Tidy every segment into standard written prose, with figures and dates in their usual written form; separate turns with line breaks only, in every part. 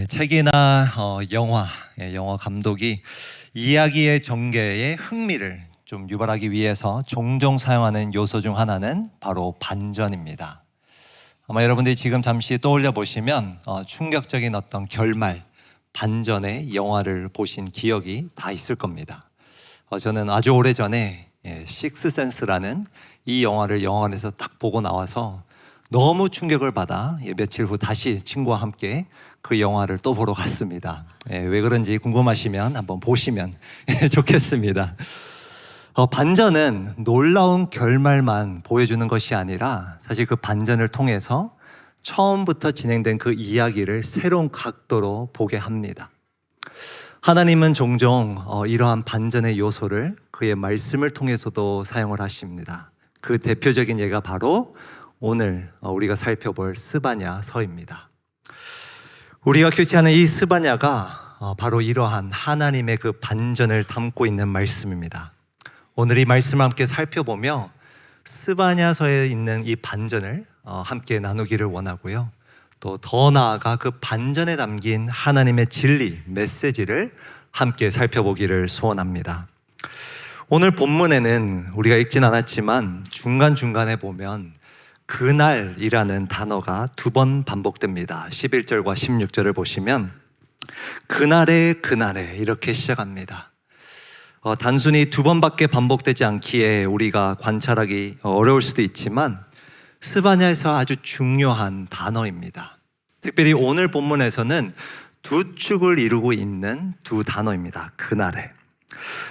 책이나 영화, 영화 감독이 이야기의 전개에 흥미를 좀 유발하기 위해서 종종 사용하는 요소 중 하나는 바로 반전입니다. 아마 여러분들이 지금 잠시 떠올려 보시면 충격적인 어떤 결말, 반전의 영화를 보신 기억이 다 있을 겁니다. 저는 아주 오래전에 식스센스라는 이 영화를 영화관에서 딱 보고 나와서 너무 충격을 받아 며칠 후 다시 친구와 함께 그 영화를 또 보러 갔습니다. 왜 그런지 궁금하시면 한번 보시면 좋겠습니다. 반전은 놀라운 결말만 보여주는 것이 아니라 사실 그 반전을 통해서 처음부터 진행된 그 이야기를 새로운 각도로 보게 합니다. 하나님은 종종 이러한 반전의 요소를 그의 말씀을 통해서도 사용을 하십니다. 그 대표적인 예가 바로 오늘 우리가 살펴볼 스바냐서입니다. 우리가 큐티하는 이 스바냐가 바로 이러한 하나님의 그 반전을 담고 있는 말씀입니다. 오늘 이 말씀을 함께 살펴보며 스바냐서에 있는 이 반전을 함께 나누기를 원하고요. 또 더 나아가 그 반전에 담긴 하나님의 진리, 메시지를 함께 살펴보기를 소원합니다. 오늘 본문에는 우리가 읽진 않았지만 중간중간에 보면 그날이라는 단어가 2번 반복됩니다. 11절과 16절을 보시면 그날에 이렇게 시작합니다. 단순히 2번밖에 반복되지 않기에 우리가 관찰하기 어려울 수도 있지만 스바냐에서 아주 중요한 단어입니다. 특별히 오늘 본문에서는 두 축을 이루고 있는 두 단어입니다. 그날에.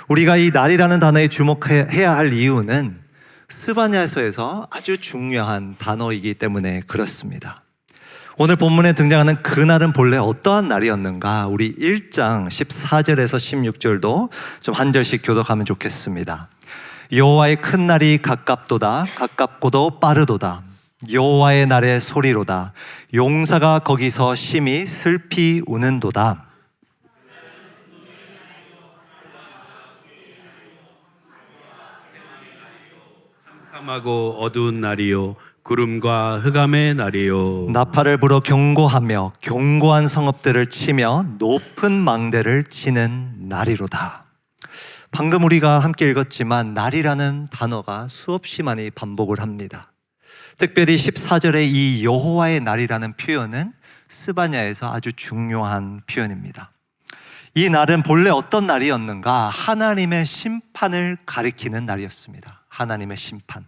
우리가 이 날이라는 단어에 주목해야 할 이유는 스바냐서에서 아주 중요한 단어이기 때문에 그렇습니다. 오늘 본문에 등장하는 그날은 본래 어떠한 날이었는가? 우리 1장 14절에서 16절도 좀 한 절씩 교독하면 좋겠습니다. 여호와의 큰 날이 가깝도다. 가깝고도 빠르도다. 여호와의 날의 소리로다. 용사가 거기서 심히 슬피 우는도다.
깜깜하고 어두운 날이요 구름과 흑암의 날이요
나팔을 불어 경고하며 견고한 성읍들을 치며 높은 망대를 치는 날이로다. 방금 우리가 함께 읽었지만 날이라는 단어가 수없이 많이 반복을 합니다. 특별히 14절의 이 여호와의 날이라는 표현은 스바냐에서 아주 중요한 표현입니다. 이 날은 본래 어떤 날이었는가? 하나님의 심판을 가리키는 날이었습니다. 하나님의 심판.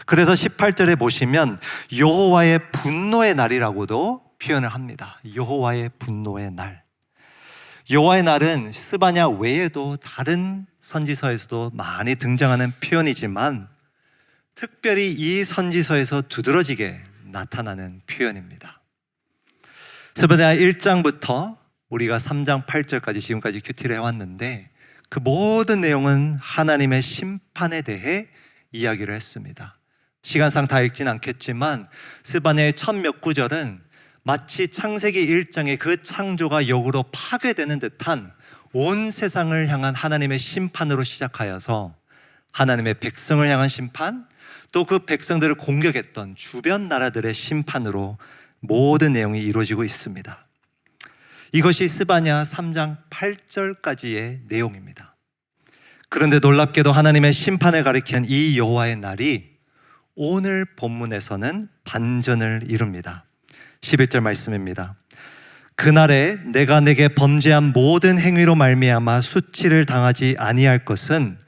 그래서 18절에 보시면 여호와의 분노의 날이라고도 표현을 합니다. 여호와의 분노의 날. 여호와의 날은 스바냐 외에도 다른 선지서에서도 많이 등장하는 표현이지만 특별히 이 선지서에서 두드러지게 나타나는 표현입니다. 스바냐 1장부터 우리가 3장 8절까지 지금까지 큐티를 해왔는데 그 모든 내용은 하나님의 심판에 대해 이야기를 했습니다. 시간상 다 읽진 않겠지만 스바냐의 첫 몇 구절은 마치 창세기 1장의 그 창조가 역으로 파괴되는 듯한 온 세상을 향한 하나님의 심판으로 시작하여서 하나님의 백성을 향한 심판, 또 그 백성들을 공격했던 주변 나라들의 심판으로 모든 내용이 이루어지고 있습니다. 이것이 스바냐 3장 8절까지의 내용입니다. 그런데 놀랍게도 하나님의 심판을 가리키는 이 여호와의 날이 오늘 본문에서는 반전을 이룹니다. 11절 말씀입니다. 그날에 내가 내게 범죄한 모든 행위로 말미암아 수치를 당하지 아니할 것은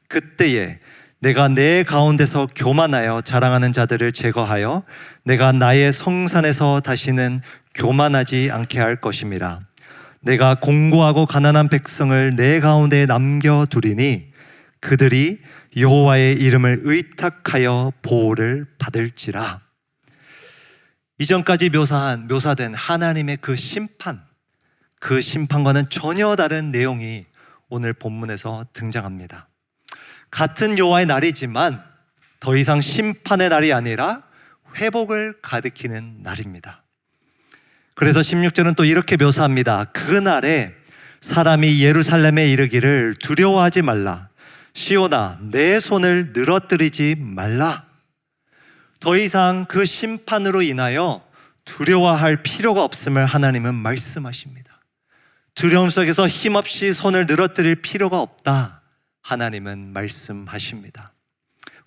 그때에 내가 내 가운데서 교만하여 자랑하는 자들을 제거하여 내가 나의 성산에서 다시는 교만하지 않게 할 것임이라. 내가 공고하고 가난한 백성을 내 가운데 남겨두리니 그들이 여호와의 이름을 의탁하여 보호를 받을지라. 이전까지 묘사된 하나님의 그 심판, 그 심판과는 전혀 다른 내용이 오늘 본문에서 등장합니다. 같은 여호와의 날이지만 더 이상 심판의 날이 아니라 회복을 가리키는 날입니다. 그래서 16절은 또 이렇게 묘사합니다. 그날에 사람이 예루살렘에 이르기를 두려워하지 말라. 시온아 내 손을 늘어뜨리지 말라. 더 이상 그 심판으로 인하여 두려워할 필요가 없음을 하나님은 말씀하십니다. 두려움 속에서 힘없이 손을 늘어뜨릴 필요가 없다, 하나님은 말씀하십니다.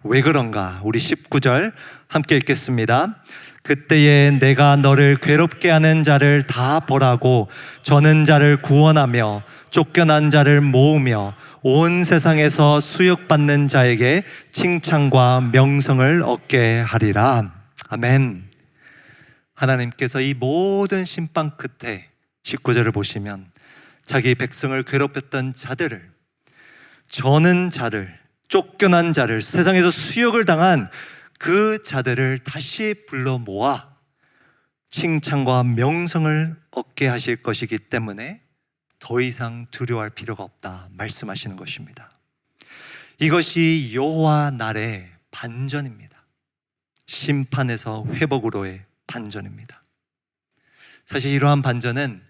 왜 그런가? 우리 19절 함께 읽겠습니다. 그때에 내가 너를 괴롭게 하는 자를 다 벌하고 저는 자를 구원하며 쫓겨난 자를 모으며 온 세상에서 수욕받는 자에게 칭찬과 명성을 얻게 하리라. 아멘. 하나님께서 이 모든 심판 끝에 19절을 보시면 자기 백성을 괴롭혔던 자들을, 저는 자를, 쫓겨난 자를, 세상에서 수욕을 당한 그 자들을 다시 불러 모아 칭찬과 명성을 얻게 하실 것이기 때문에 더 이상 두려워할 필요가 없다 말씀하시는 것입니다. 이것이 여호와 날의 반전입니다. 심판에서 회복으로의 반전입니다. 사실 이러한 반전은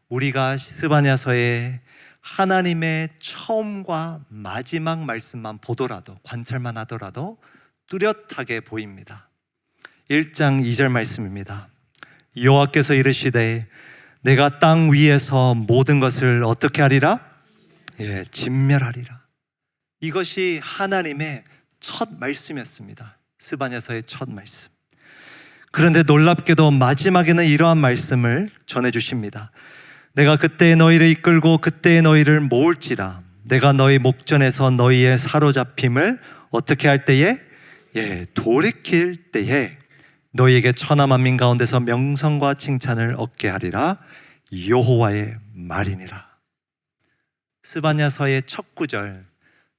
우리가 스바냐서의 하나님의 처음과 마지막 말씀만 보더라도, 관찰만 하더라도 뚜렷하게 보입니다. 1장 2절 말씀입니다. 여호와께서 이르시되 내가 땅 위에서 모든 것을 어떻게 하리라? 진멸하리라. 이것이 하나님의 첫 말씀이었습니다. 스바냐서의 첫 말씀. 그런데 놀랍게도 마지막에는 이러한 말씀을 전해주십니다. 내가 그때에 너희를 이끌고 그때에 너희를 모을지라. 내가 너희 목전에서 너희의 사로잡힘을 어떻게 할 때에? 돌이킬 때에 너희에게 천하 만민 가운데서 명성과 칭찬을 얻게 하리라. 여호와의 말이니라. 스바냐서의 첫 구절,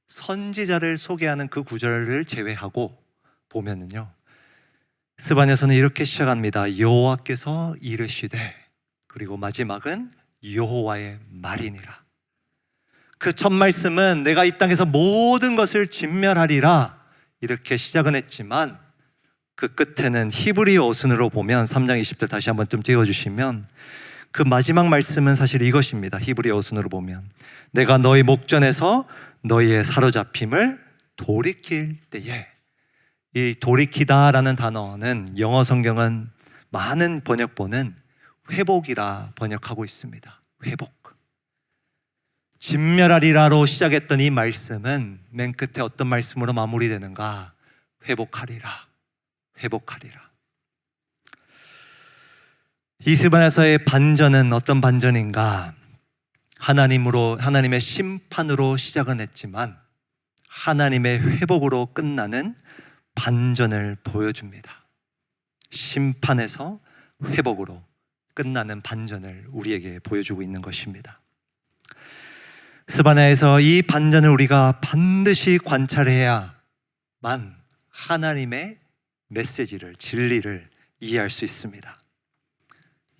선지자를 소개하는 그 구절을 제외하고 보면은요, 스바냐서는 이렇게 시작합니다. 여호와께서 이르시되, 그리고 마지막은 여호와의 말이니라. 그 첫 말씀은 내가 이 땅에서 모든 것을 진멸하리라 이렇게 시작은 했지만 그 끝에는 히브리어 어순으로 보면 3장 20절 다시 한번 좀 띄워주시면 그 마지막 말씀은 사실 이것입니다. 히브리어 어순으로 보면 내가 너희 목전에서 너희의 사로잡힘을 돌이킬 때에, 이 돌이키다라는 단어는 영어 성경은 많은 번역본은 회복이라 번역하고 있습니다. 회복. 진멸하리라로 시작했던 이 말씀은 맨 끝에 어떤 말씀으로 마무리되는가? 회복하리라. 회복하리라. 이 스바냐서의 반전은 어떤 반전인가? 하나님의 심판으로 시작은 했지만 하나님의 회복으로 끝나는 반전을 보여줍니다. 심판에서 회복으로 끝나는 반전을 우리에게 보여주고 있는 것입니다. 스바냐에서 이 반전을 우리가 반드시 관찰해야만 하나님의 메시지를, 진리를 이해할 수 있습니다.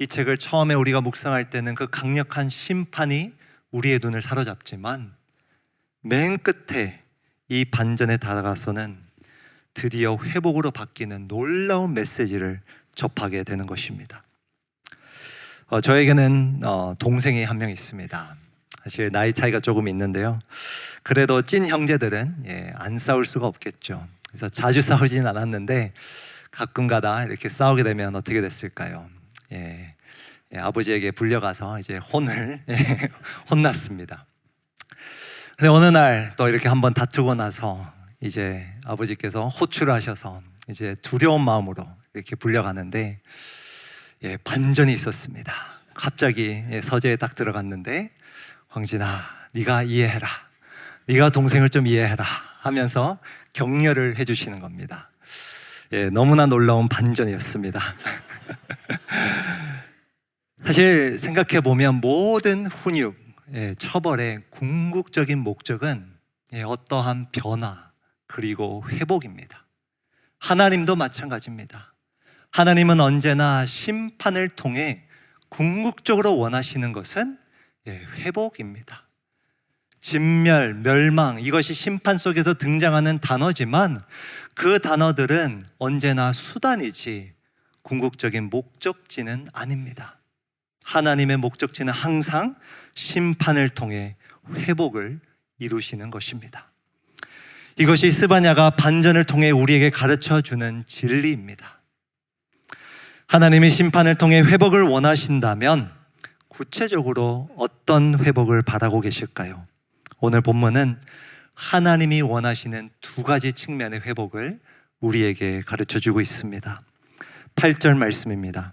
이 책을 처음에 우리가 묵상할 때는 그 강력한 심판이 우리의 눈을 사로잡지만 맨 끝에 이 반전에 다가가서는 드디어 회복으로 바뀌는 놀라운 메시지를 접하게 되는 것입니다. 저에게는 동생이 한 명 있습니다. 사실 나이 차이가 조금 있는데요, 그래도 찐 형제들은 안 싸울 수가 없겠죠. 그래서 자주 싸우지는 않았는데 가끔가다 이렇게 싸우게 되면 어떻게 됐을까요? 아버지에게 불려가서 이제 혼났습니다. 근데 어느 날 또 이렇게 한번 다투고 나서 이제 아버지께서 호출을 하셔서 이제 두려운 마음으로 이렇게 불려가는데 반전이 있었습니다. 갑자기 서재에 딱 들어갔는데 광진아, 네가 이해해라, 네가 동생을 좀 이해해라 하면서 격려를 해주시는 겁니다. 너무나 놀라운 반전이었습니다. 사실 생각해보면 모든 훈육, 처벌의 궁극적인 목적은 어떠한 변화 그리고 회복입니다. 하나님도 마찬가지입니다. 하나님은 언제나 심판을 통해 궁극적으로 원하시는 것은 회복입니다. 진멸, 멸망, 이것이 심판 속에서 등장하는 단어지만 그 단어들은 언제나 수단이지 궁극적인 목적지는 아닙니다. 하나님의 목적지는 항상 심판을 통해 회복을 이루시는 것입니다. 이것이 스바냐가 반전을 통해 우리에게 가르쳐주는 진리입니다. 하나님이 심판을 통해 회복을 원하신다면 구체적으로 어떤 회복을 바라고 계실까요? 오늘 본문은 하나님이 원하시는 두 가지 측면의 회복을 우리에게 가르쳐주고 있습니다. 8절 말씀입니다.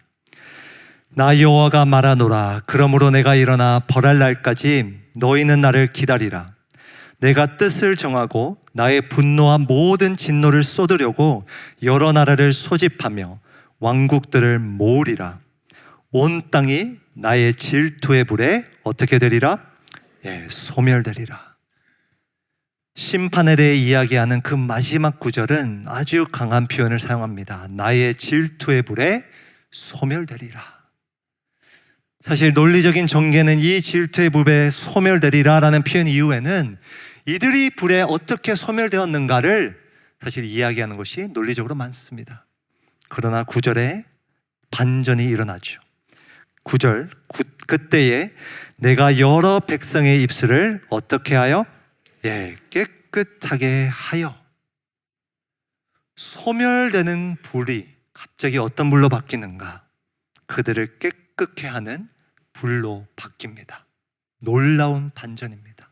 나 여호와가 말하노라. 그러므로 내가 일어나 벌할 날까지 너희는 나를 기다리라. 내가 뜻을 정하고 나의 분노와 모든 진노를 쏟으려고 여러 나라를 소집하며 왕국들을 모으리라. 온 땅이 나의 질투의 불에 어떻게 되리라? 소멸되리라. 심판에 대해 이야기하는 그 마지막 구절은 아주 강한 표현을 사용합니다. 나의 질투의 불에 소멸되리라. 사실 논리적인 전개는 이 질투의 불에 소멸되리라라는 표현 이후에는 이들이 불에 어떻게 소멸되었는가를 사실 이야기하는 것이 논리적으로 많습니다. 그러나 9절에 반전이 일어나죠. 9절, 그때에 내가 여러 백성의 입술을 어떻게 하여? 깨끗하게 하여. 소멸되는 불이 갑자기 어떤 불로 바뀌는가? 그들을 깨끗게 하는 불로 바뀝니다. 놀라운 반전입니다.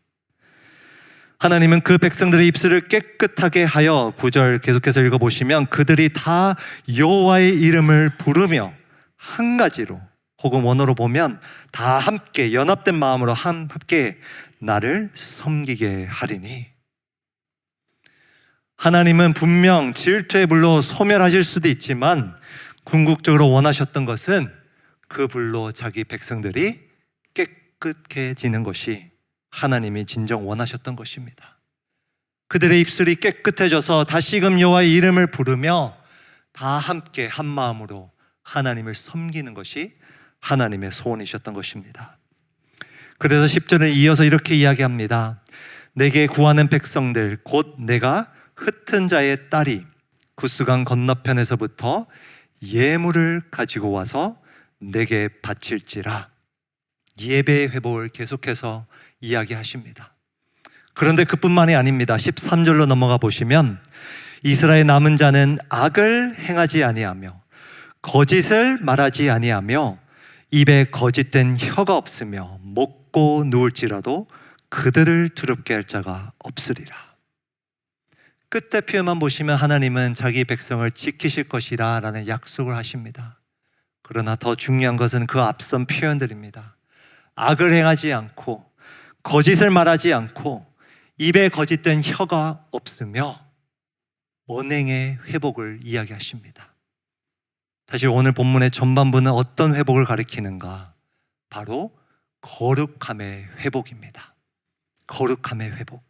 하나님은 그 백성들의 입술을 깨끗하게 하여 9절 계속해서 읽어보시면 그들이 다 여호와의 이름을 부르며 한 가지로 혹은 원어로 보면 다 함께 연합된 마음으로 함께 나를 섬기게 하리니. 하나님은 분명 질투의 불로 소멸하실 수도 있지만 궁극적으로 원하셨던 것은 그 불로 자기 백성들이 깨끗해지는 것이 하나님이 진정 원하셨던 것입니다. 그들의 입술이 깨끗해져서 다시금 여호와의 이름을 부르며 다 함께 한 마음으로 하나님을 섬기는 것이 하나님의 소원이셨던 것입니다. 그래서 10절을 이어서 이렇게 이야기합니다. 내게 구하는 백성들 곧 내가 흩은 자의 딸이 구스강 건너편에서부터 예물을 가지고 와서 내게 바칠지라. 예배의 회복을 계속해서 이야기하십니다. 그런데 그뿐만이 아닙니다. 13절로 넘어가 보시면 이스라엘 남은 자는 악을 행하지 아니하며 거짓을 말하지 아니하며 입에 거짓된 혀가 없으며 먹고 누울지라도 그들을 두렵게 할 자가 없으리라. 끝에 표현만 보시면 하나님은 자기 백성을 지키실 것이라 라는 약속을 하십니다. 그러나 더 중요한 것은 그 앞선 표현들입니다. 악을 행하지 않고 거짓을 말하지 않고 입에 거짓된 혀가 없으며 언행의 회복을 이야기하십니다. 사실 오늘 본문의 전반부는 어떤 회복을 가리키는가? 바로 거룩함의 회복입니다. 거룩함의 회복.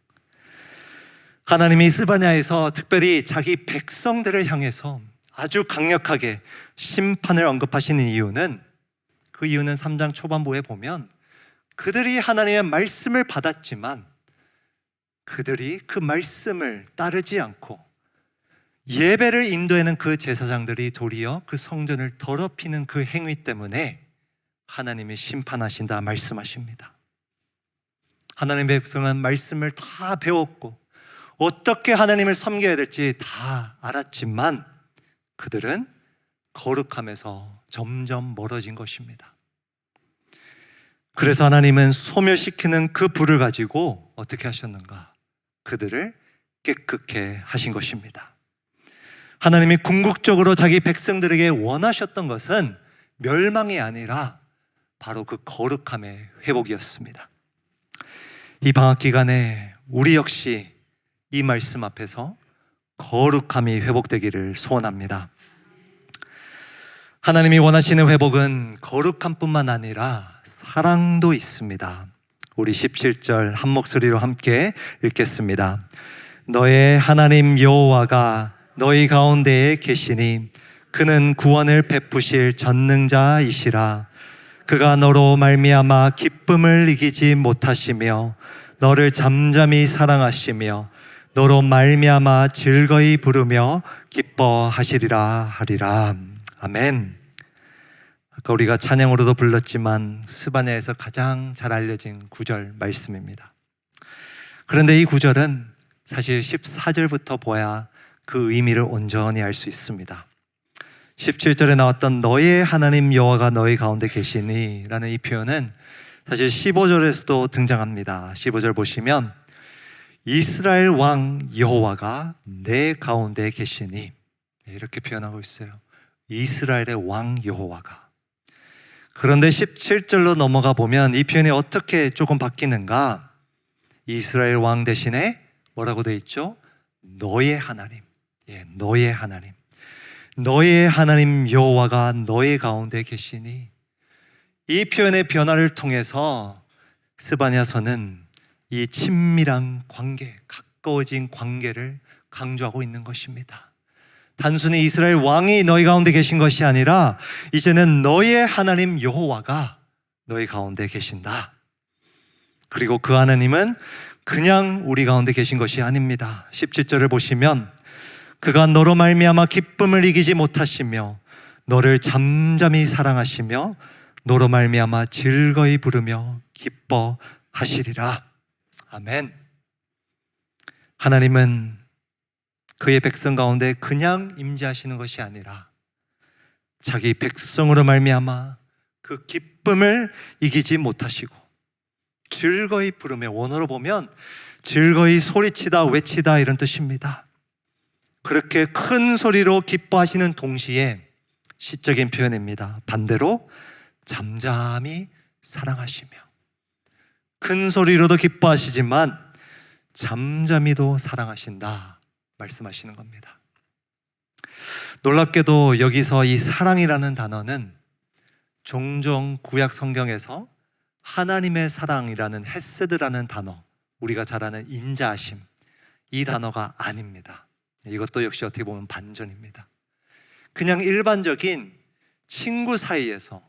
하나님이 스바냐에서 특별히 자기 백성들을 향해서 아주 강력하게 심판을 언급하시는 이유는, 그 이유는 3장 초반부에 보면 그들이 하나님의 말씀을 받았지만 그들이 그 말씀을 따르지 않고 예배를 인도하는 그 제사장들이 도리어 그 성전을 더럽히는 그 행위 때문에 하나님이 심판하신다 말씀하십니다. 하나님의 백성은 말씀을 다 배웠고 어떻게 하나님을 섬겨야 될지 다 알았지만 그들은 거룩함에서 점점 멀어진 것입니다. 그래서 하나님은 소멸시키는 그 불을 가지고 어떻게 하셨는가? 그들을 깨끗게 하신 것입니다. 하나님이 궁극적으로 자기 백성들에게 원하셨던 것은 멸망이 아니라 바로 그 거룩함의 회복이었습니다. 이 방학 기간에 우리 역시 이 말씀 앞에서 거룩함이 회복되기를 소원합니다. 하나님이 원하시는 회복은 거룩함뿐만 아니라 사랑도 있습니다. 우리 17절 한 목소리로 함께 읽겠습니다. 너의 하나님 여호와가 너희 가운데에 계시니 그는 구원을 베푸실 전능자이시라. 그가 너로 말미암아 기쁨을 이기지 못하시며 너를 잠잠히 사랑하시며 너로 말미암아 즐거이 부르며 기뻐하시리라 하리라. 아멘. 아까 우리가 찬양으로도 불렀지만 스바냐에서 가장 잘 알려진 구절 말씀입니다. 그런데 이 구절은 사실 14절부터 보아야 그 의미를 온전히 알 수 있습니다. 17절에 나왔던 너의 하나님 여호와가 너희 가운데 계시니 라는 이 표현은 사실 15절에서도 등장합니다. 15절 보시면 이스라엘 왕 여호와가 내 가운데 계시니 이렇게 표현하고 있어요. 이스라엘의 왕 여호와가. 그런데 17절로 넘어가 보면 이 표현이 어떻게 조금 바뀌는가? 이스라엘 왕 대신에 뭐라고 되어 있죠? 너의 하나님. 너의 하나님. 너의 하나님 여호와가 너의 가운데 계시니. 이 표현의 변화를 통해서 스바냐서는 이 친밀한 관계, 가까워진 관계를 강조하고 있는 것입니다. 단순히 이스라엘 왕이 너희 가운데 계신 것이 아니라 이제는 너의 하나님 여호와가 너희 가운데 계신다. 그리고 그 하나님은 그냥 우리 가운데 계신 것이 아닙니다. 17절을 보시면 그가 너로 말미암아 기쁨을 이기지 못하시며 너를 잠잠히 사랑하시며 너로 말미암아 즐거이 부르며 기뻐하시리라. 아멘. 하나님은 그의 백성 가운데 그냥 임재하시는 것이 아니라 자기 백성으로 말미암아 그 기쁨을 이기지 못하시고 즐거이 부르며, 원어로 보면 즐거이 소리치다, 외치다 이런 뜻입니다. 그렇게 큰 소리로 기뻐하시는 동시에 시적인 표현입니다. 반대로 잠잠히 사랑하시며, 큰 소리로도 기뻐하시지만 잠잠히도 사랑하신다 말씀하시는 겁니다. 놀랍게도 여기서 이 사랑이라는 단어는 종종 구약 성경에서 하나님의 사랑이라는 헤세드라는 단어, 우리가 잘 아는 인자하심, 이 단어가 아닙니다. 이것도 역시 어떻게 보면 반전입니다. 그냥 일반적인 친구 사이에서,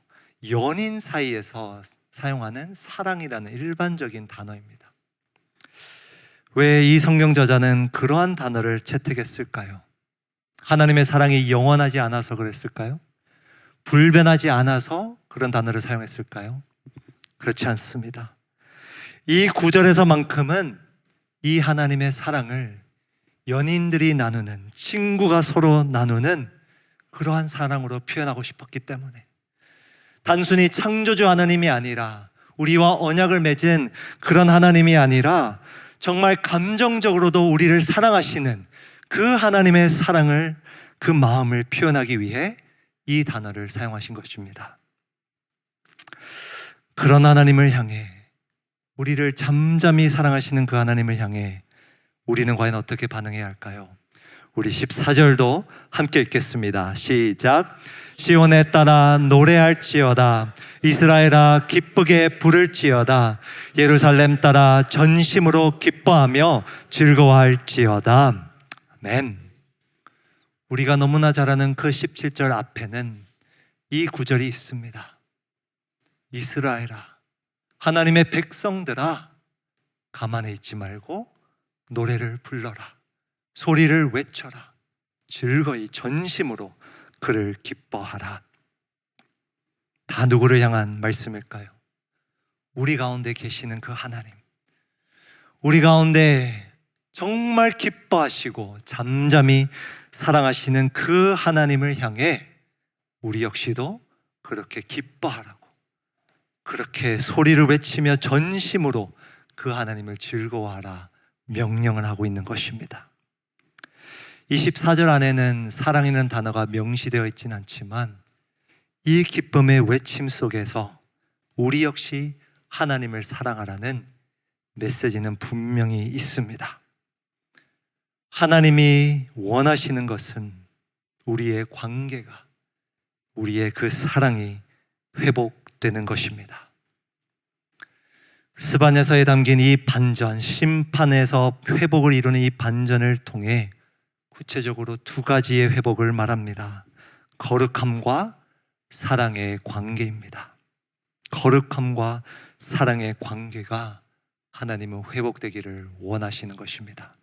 연인 사이에서 사용하는 사랑이라는 일반적인 단어입니다. 왜 이 성경 저자는 그러한 단어를 채택했을까요? 하나님의 사랑이 영원하지 않아서 그랬을까요? 불변하지 않아서 그런 단어를 사용했을까요? 그렇지 않습니다. 이 구절에서만큼은 이 하나님의 사랑을 연인들이 나누는, 친구가 서로 나누는 그러한 사랑으로 표현하고 싶었기 때문에, 단순히 창조주 하나님이 아니라, 우리와 언약을 맺은 그런 하나님이 아니라 정말 감정적으로도 우리를 사랑하시는 그 하나님의 사랑을, 그 마음을 표현하기 위해 이 단어를 사용하신 것입니다. 그런 하나님을 향해, 우리를 잠잠히 사랑하시는 그 하나님을 향해 우리는 과연 어떻게 반응해야 할까요? 우리 14절도 함께 읽겠습니다. 시작. 시온에 따라 노래할지어다. 이스라엘아 기쁘게 부를지어다. 예루살렘 따라 전심으로 기뻐하며 즐거워할지어다. 아멘. 우리가 너무나 잘 아는 그 17절 앞에는 이 구절이 있습니다. 이스라엘아, 하나님의 백성들아, 가만히 있지 말고 노래를 불러라, 소리를 외쳐라, 즐거이 전심으로 그를 기뻐하라. 다 누구를 향한 말씀일까요? 우리 가운데 계시는 그 하나님, 우리 가운데 정말 기뻐하시고 잠잠히 사랑하시는 그 하나님을 향해 우리 역시도 그렇게 기뻐하라고, 그렇게 소리를 외치며 전심으로 그 하나님을 즐거워하라 명령을 하고 있는 것입니다. 24절 안에는 사랑이라는 단어가 명시되어 있진 않지만 이 기쁨의 외침 속에서 우리 역시 하나님을 사랑하라는 메시지는 분명히 있습니다. 하나님이 원하시는 것은 우리의 관계가, 우리의 그 사랑이 회복되는 것입니다. 스바냐서에 담긴 이 반전, 심판에서 회복을 이루는 이 반전을 통해 구체적으로 두 가지의 회복을 말합니다. 거룩함과 사랑의 관계입니다. 거룩함과 사랑의 관계가 하나님은 회복되기를 원하시는 것입니다.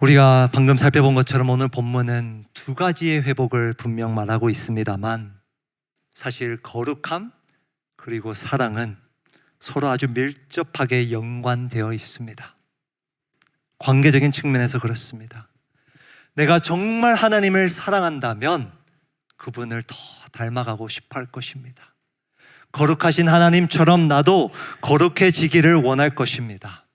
우리가 방금 살펴본 것처럼 오늘 본문은 두 가지의 회복을 분명 말하고 있습니다만, 사실 거룩함 그리고 사랑은 서로 아주 밀접하게 연관되어 있습니다. 관계적인 측면에서 그렇습니다. 내가 정말 하나님을 사랑한다면 그분을 더 닮아가고 싶어 할 것입니다. 거룩하신 하나님처럼 나도 거룩해지기를 원할 것입니다.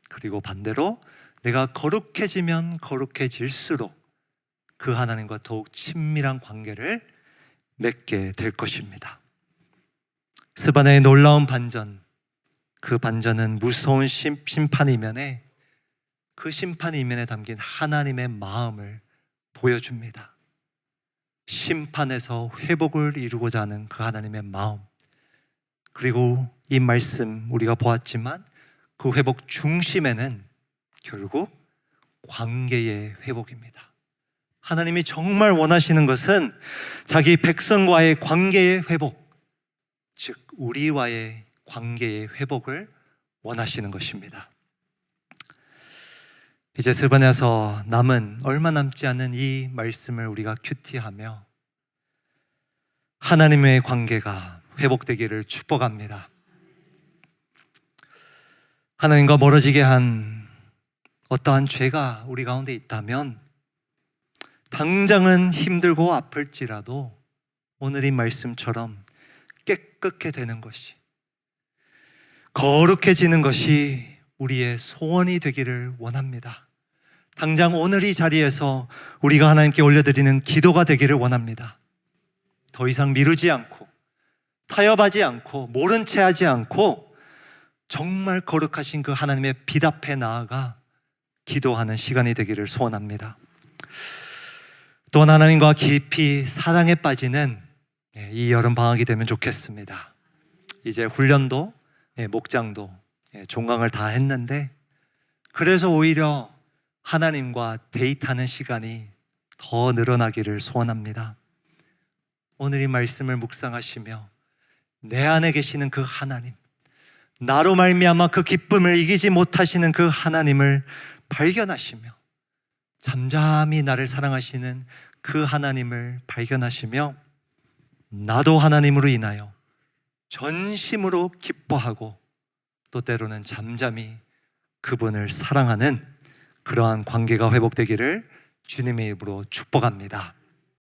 그리고 반대로 내가 거룩해지면 거룩해질수록 그 하나님과 더욱 친밀한 관계를 맺게 될 것입니다. 스바냐의 놀라운 반전, 그 반전은 무서운 심판 이면에, 그 심판 이면에 담긴 하나님의 마음을 보여줍니다. 심판에서 회복을 이루고자 하는 그 하나님의 마음, 그리고 이 말씀 우리가 보았지만 그 회복 중심에는 결국 관계의 회복입니다. 하나님이 정말 원하시는 것은 자기 백성과의 관계의 회복, 즉 우리와의 관계의 회복을 원하시는 것입니다. 이제 스바냐서 남은 얼마 남지 않은 이 말씀을 우리가 큐티하며 하나님의 관계가 회복되기를 축복합니다. 하나님과 멀어지게 한 어떠한 죄가 우리 가운데 있다면 당장은 힘들고 아플지라도 오늘 이 말씀처럼 깨끗게 되는 것이, 거룩해지는 것이 우리의 소원이 되기를 원합니다. 당장 오늘 이 자리에서 우리가 하나님께 올려드리는 기도가 되기를 원합니다. 더 이상 미루지 않고 타협하지 않고 모른 채 하지 않고 정말 거룩하신 그 하나님의 빛 앞에 나아가 기도하는 시간이 되기를 소원합니다. 또한 하나님과 깊이 사랑에 빠지는 이 여름 방학이 되면 좋겠습니다. 이제 훈련도 목장도 종강을 다 했는데, 그래서 오히려 하나님과 데이트하는 시간이 더 늘어나기를 소원합니다. 오늘 이 말씀을 묵상하시며 내 안에 계시는 그 하나님, 나로 말미암아 그 기쁨을 이기지 못하시는 그 하나님을 발견하시며 잠잠히 나를 사랑하시는 그 하나님을 발견하시며 나도 하나님으로 인하여 전심으로 기뻐하고 또 때로는 잠잠히 그분을 사랑하는 그러한 관계가 회복되기를 주님의 입으로 축복합니다.